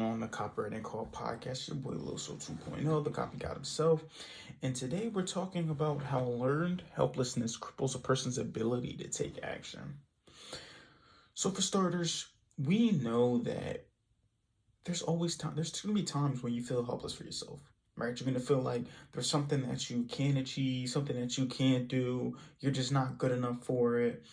On the Copywriting Call podcast, your boy Loso 2.0, the copy god himself. And today we're talking about how learned helplessness cripples a person's ability to take action. So, for starters, we know that there's going to be times when you feel helpless for yourself, right? You're going to feel like there's something that you can't achieve, something that you can't do, you're just not good enough for it.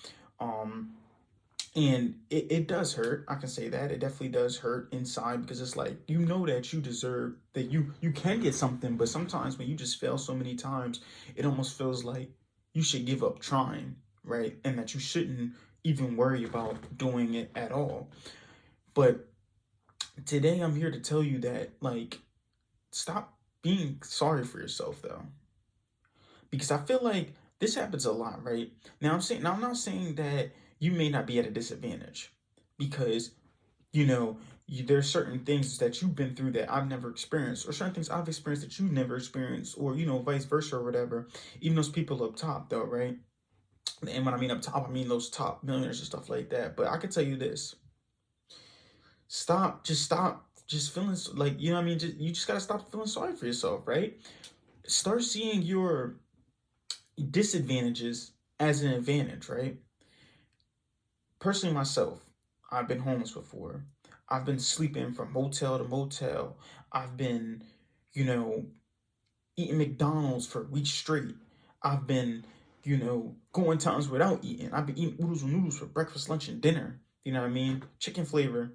And it does hurt. I can say that. It definitely does hurt inside because it's like, you know that you deserve, that you can get something, but sometimes when you just fail so many times, it almost feels like you should give up trying, right? And that you shouldn't even worry about doing it at all. But today I'm here to tell you that, like, stop being sorry for yourself though. Because I feel like this happens a lot, right? Now I'm not saying that you may not be at a disadvantage because there's certain things that you've been through that I've never experienced, or certain things I've experienced that you've never experienced, or vice versa or whatever. Even those people up top though, right? And when I mean up top, I mean those top millionaires and stuff like that. But I can tell you this: stop just feeling like, you just gotta stop feeling sorry for yourself, right? Start seeing your disadvantages as an advantage, right? Personally, myself, I've been homeless before. I've been sleeping from motel to motel. I've been, eating McDonald's for weeks straight. I've been, going times without eating. I've been eating oodles and noodles for breakfast, lunch, and dinner. You know what I mean? Chicken flavor.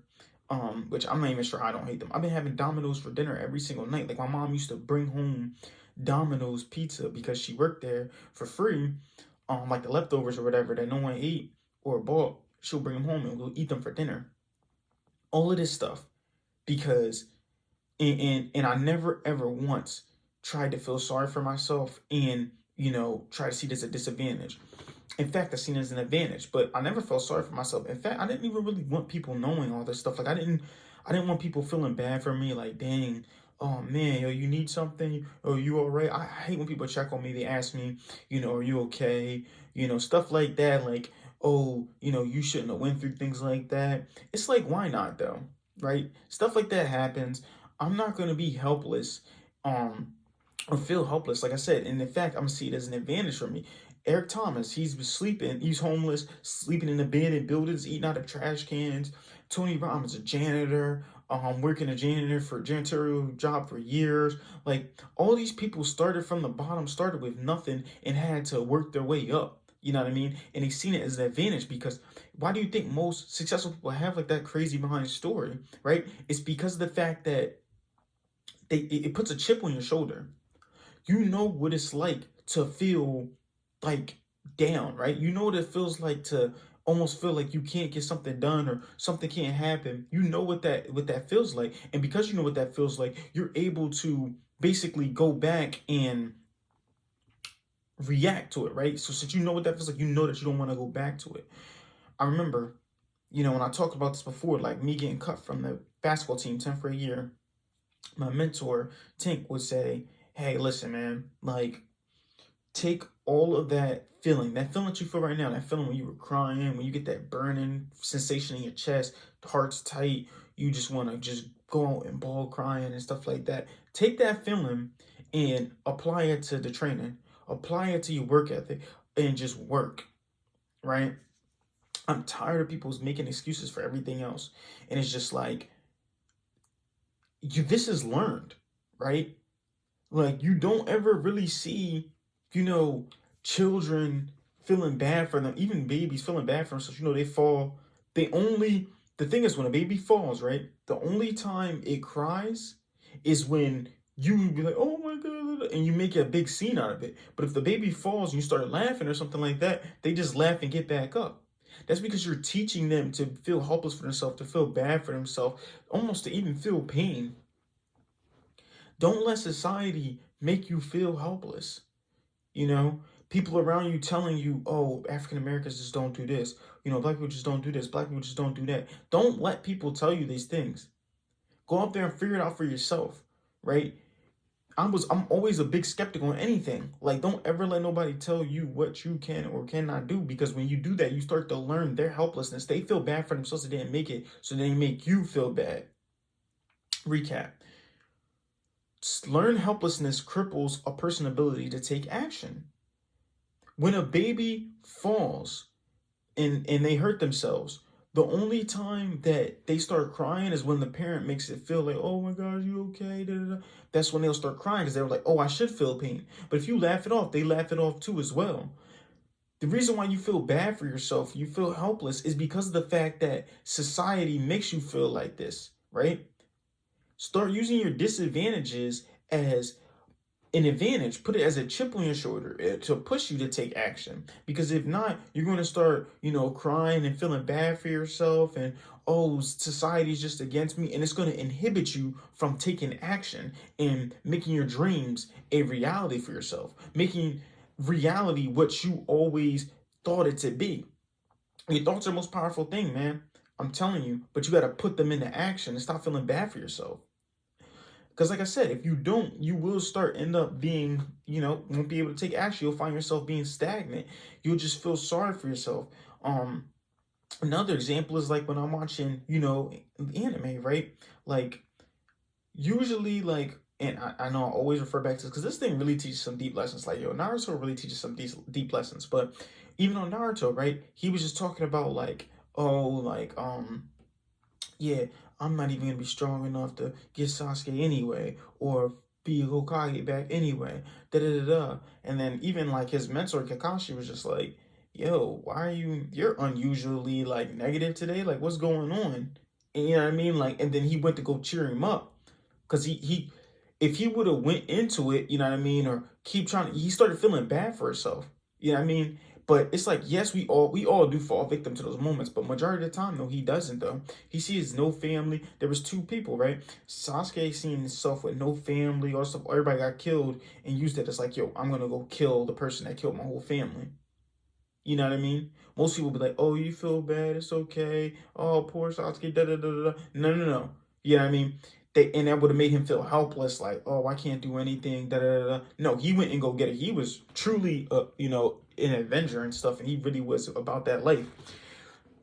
Which I'm not even sure I don't hate them. I've been having Domino's for dinner every single night. Like, my mom used to bring home Domino's pizza because she worked there for free. Like the leftovers or whatever that no one ate or bought, she'll bring them home and we'll eat them for dinner. All of this stuff because and I never ever once tried to feel sorry for myself and try to see it as a disadvantage. In fact, I seen it as an advantage, but I never felt sorry for myself. In fact, I didn't even really want people knowing all this stuff. Like, I didn't want people feeling bad for me. Like, dang, oh man, yo, you need something? Oh, you all right? I hate when people check on me. They ask me, are you okay? Stuff like that. Like, oh, you shouldn't have went through things like that. It's like, why not though? Right? Stuff like that happens. I'm not gonna be helpless. Or feel helpless, like I said. And in fact, I'm gonna see it as an advantage for me. Eric Thomas, he's sleeping, he's homeless, sleeping in abandoned buildings, eating out of trash cans. Tony Robbins, a janitor, working a janitorial job for years. Like, all these people started from the bottom, started with nothing, and had to work their way up. You know what I mean? And they seen it as an advantage because why do you think most successful people have like that crazy behind story, right? It's because of the fact that it puts a chip on your shoulder. You know what it's like to feel like down, right? You know what it feels like to almost feel like you can't get something done or something can't happen. You know what that feels like. And because you know what that feels like, you're able to basically go back and react to it, right? So since you know what that feels like, you know that you don't want to go back to it. I remember, when I talked about this before, like me getting cut from the basketball team 10th grade year, my mentor, Tink, would say, hey, listen, man, like, take all of that feeling that you feel right now, that feeling when you were crying, when you get that burning sensation in your chest, the heart's tight, you just want to just go out and bawl crying and stuff like that. Take that feeling and apply it to the training, apply it to your work ethic, and just work, right? I'm tired of people making excuses for everything else. And it's just like, this is learned, right? Like, you don't ever really see, children feeling bad for them, even babies feeling bad for themselves. They fall. The thing is, when a baby falls, right, the only time it cries is when you be like, oh my God, and you make a big scene out of it. But if the baby falls and you start laughing or something like that, they just laugh and get back up. That's because you're teaching them to feel helpless for themselves, to feel bad for themselves, almost to even feel pain. Don't let society make you feel helpless. People around you telling you, oh, African Americans just don't do this. Black people just don't do this. Black people just don't do that. Don't let people tell you these things. Go out there and figure it out for yourself, right? I'm always a big skeptic on anything. Like, don't ever let nobody tell you what you can or cannot do, because when you do that, you start to learn their helplessness. They feel bad for themselves, they didn't make it, so they make you feel bad. Recap. Learned helplessness cripples a person's ability to take action. When a baby falls and they hurt themselves, the only time that they start crying is when the parent makes it feel like, oh my gosh, you okay? Da, da, da. That's when they'll start crying because they're like, oh, I should feel pain. But if you laugh it off, they laugh it off too as well. The reason why you feel bad for yourself, you feel helpless, is because of the fact that society makes you feel like this, right? Start using your disadvantages as an advantage. Put it as a chip on your shoulder to push you to take action. Because if not, you're going to start, crying and feeling bad for yourself and, oh, society's just against me. And it's going to inhibit you from taking action and making your dreams a reality for yourself, making reality what you always thought it to be. Your thoughts are the most powerful thing, man. I'm telling you, but you got to put them into action and stop feeling bad for yourself. Because like I said, if you don't, you will end up being, won't be able to take action. You'll find yourself being stagnant. You'll just feel sorry for yourself. Another example is like when I'm watching, anime, right? Like usually and I know I always refer back to this because this thing really teaches some deep lessons. Like, Naruto really teaches some deep lessons. But even on Naruto, right, he was just talking about yeah, I'm not even gonna be strong enough to get Sasuke anyway, or be a Hokage back anyway. Da da da da. And then even like his mentor Kakashi was just like, "Yo, why are you're unusually like negative today? Like, what's going on?" And you know what I mean? Like, and then he went to go cheer him up, because he if he would have went into it, you know what I mean, or keep trying, he started feeling bad for himself. You know what I mean? But it's like, yes, we all do fall victim to those moments, but majority of the time, no, he doesn't though. He sees no family. There was two people, right? Sasuke seen himself with no family, all stuff. Everybody got killed and used it as like, yo, I'm gonna go kill the person that killed my whole family. You know what I mean? Most people be like, oh, you feel bad, it's okay. Oh, poor Sasuke, da da da da. No, no, no. You know what I mean? And that would have made him feel helpless, like, oh, I can't do anything, da da da. No, he went and go get it. He was truly, an Avenger and stuff, and he really was about that life.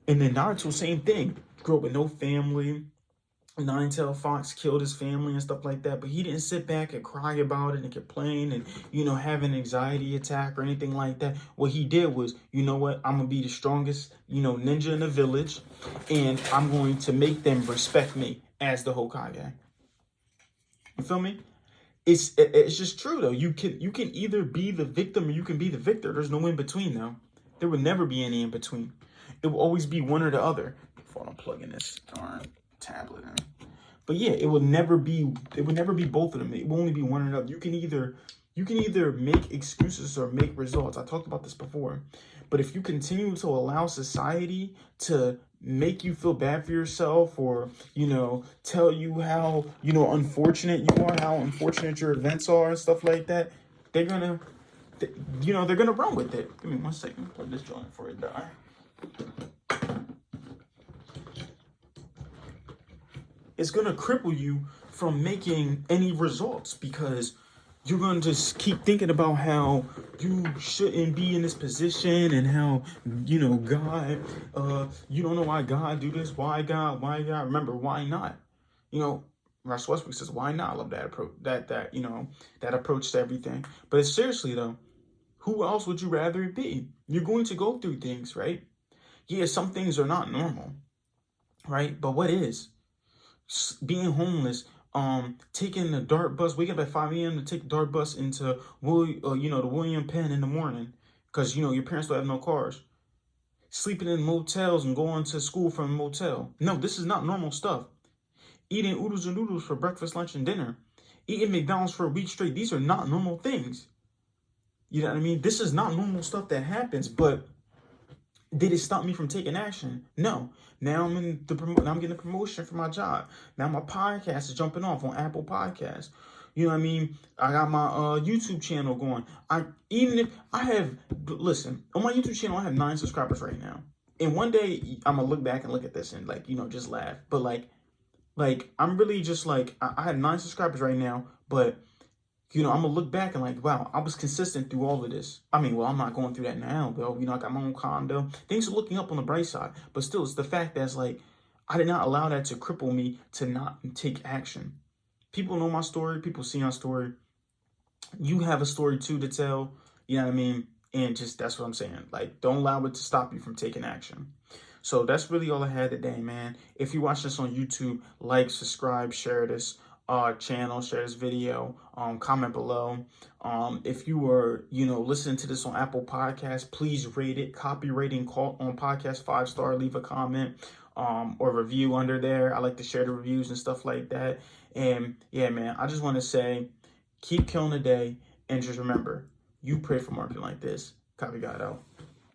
And then Naruto, same thing. Grew up with no family. Nine-Tailed Fox killed his family and stuff like that, but he didn't sit back and cry about it and complain and, have an anxiety attack or anything like that. What he did was, you know what, I'm going to be the strongest, ninja in the village, and I'm going to make them respect me as the Hokage. You feel me? It's just true though. You can either be the victim or you can be the victor. There's no in between though. There would never be any in between. It will always be one or the other. Before I'm plugging this darn tablet in. But yeah, it would never be both of them. It will only be one or the other. You can either make excuses or make results. I talked about this before. But if you continue to allow society to make you feel bad for yourself, or tell you how unfortunate you are, how unfortunate your events are and stuff like that, they're gonna run with it. Give me 1 second. Plug this joint before it die. It's gonna cripple you from making any results, because you're going to just keep thinking about how you shouldn't be in this position and how, God, you don't know why God do this. Why God? Remember, why not? Russ Westbrook says, why not? I love that approach, that approach to everything. But it's seriously though, who else would you rather it be? You're going to go through things, right? Yeah, some things are not normal, right? But what is? Being homeless, taking the DART bus, waking up at 5 a.m. to take the DART bus into the William Penn in the morning, because your parents don't have no cars. Sleeping in motels and going to school from a motel. No, this is not normal stuff. Eating oodles and noodles for breakfast, lunch, and dinner. Eating McDonald's for a week straight. These are not normal things. You know what I mean? This is not normal stuff that happens, but did it stop me from taking action? No. Now I'm getting a promotion for my job. Now my podcast is jumping off on Apple Podcasts. You know what I mean? I got my YouTube channel going. Listen, on my YouTube channel, I have 9 subscribers right now. And one day I'm gonna look back and look at this and just laugh. But like I'm really just like, I have 9 subscribers right now, but I'm gonna look back and like, wow, I was consistent through all of this. I mean, well, I'm not going through that now, though. I got my own condo. Things are looking up on the bright side, but still, it's the fact that it's like, I did not allow that to cripple me to not take action. People know my story. People see my story. You have a story too to tell. You know what I mean? And just that's what I'm saying. Like, don't allow it to stop you from taking action. So that's really all I had today, man. If you watch this on YouTube, like, subscribe, share this channel, share this video, comment below. If you were, listening to this on Apple Podcasts, please rate it. Copy rating call on podcast 5-star. Leave a comment or review under there. I like to share the reviews and stuff like that. And yeah, man, I just want to say, keep killing the day, and just remember, you pray for marketing like this. Copy God out.